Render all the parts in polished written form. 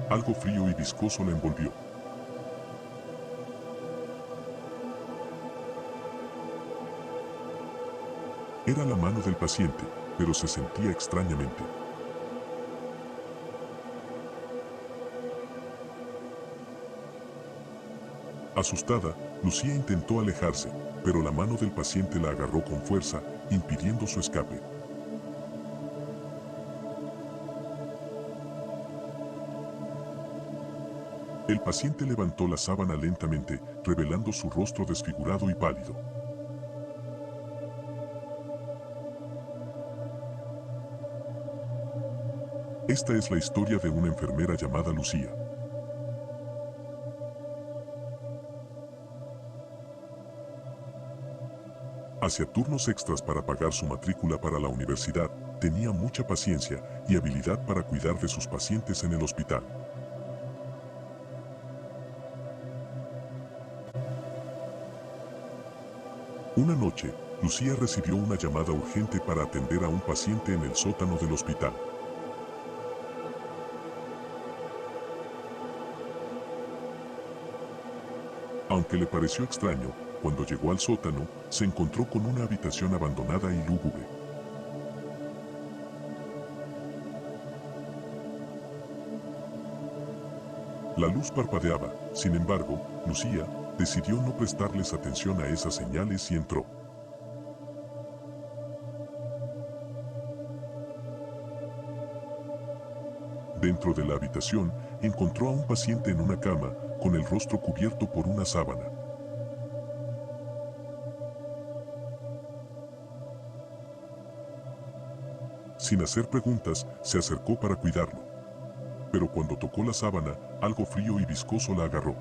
Algo frío y viscoso la envolvió. Era la mano del paciente, pero se sentía extrañamente. Asustada, Lucía intentó alejarse, pero la mano del paciente la agarró con fuerza, impidiendo su escape. El paciente levantó la sábana lentamente, revelando su rostro desfigurado y pálido. Esta es la historia de una enfermera llamada Lucía. Hacía turnos extras para pagar su matrícula para la universidad, tenía mucha paciencia y habilidad para cuidar de sus pacientes en el hospital. Una noche, Lucía recibió una llamada urgente para atender a un paciente en el sótano del hospital. Aunque le pareció extraño, cuando llegó al sótano, se encontró con una habitación abandonada y lúgubre. La luz parpadeaba, sin embargo, Lucía decidió no prestarles atención a esas señales y entró. Dentro de la habitación, encontró a un paciente en una cama, con el rostro cubierto por una sábana. Sin hacer preguntas, se acercó para cuidarlo. Pero cuando tocó la sábana, algo frío y viscoso la agarró.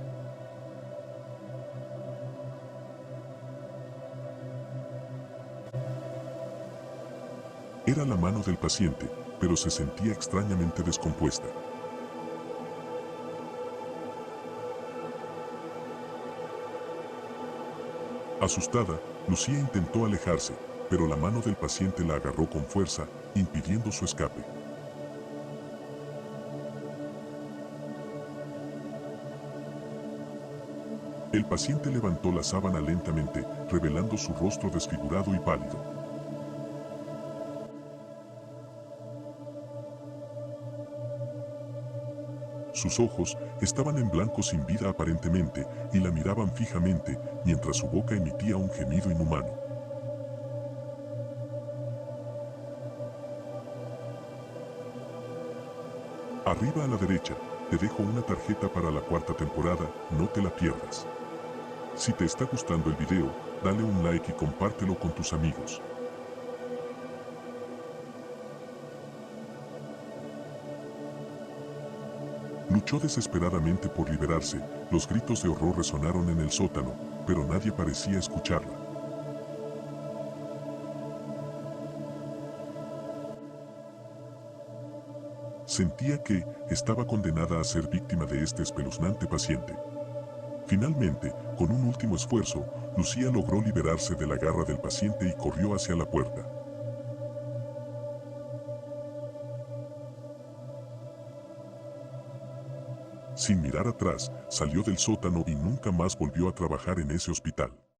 Era la mano del paciente, pero se sentía extrañamente descompuesta. Asustada, Lucía intentó alejarse, pero la mano del paciente la agarró con fuerza, impidiendo su escape. El paciente levantó la sábana lentamente, revelando su rostro desfigurado y pálido. Sus ojos estaban en blanco sin vida aparentemente y la miraban fijamente mientras su boca emitía un gemido inhumano. Arriba a la derecha, te dejo una tarjeta para la cuarta temporada, no te la pierdas. Si te está gustando el video, dale un like y compártelo con tus amigos. Luchó desesperadamente por liberarse, los gritos de horror resonaron en el sótano, pero nadie parecía escucharla. Sentía que estaba condenada a ser víctima de este espeluznante paciente. Finalmente, con un último esfuerzo, Lucía logró liberarse de la garra del paciente y corrió hacia la puerta. Sin mirar atrás, salió del sótano y nunca más volvió a trabajar en ese hospital.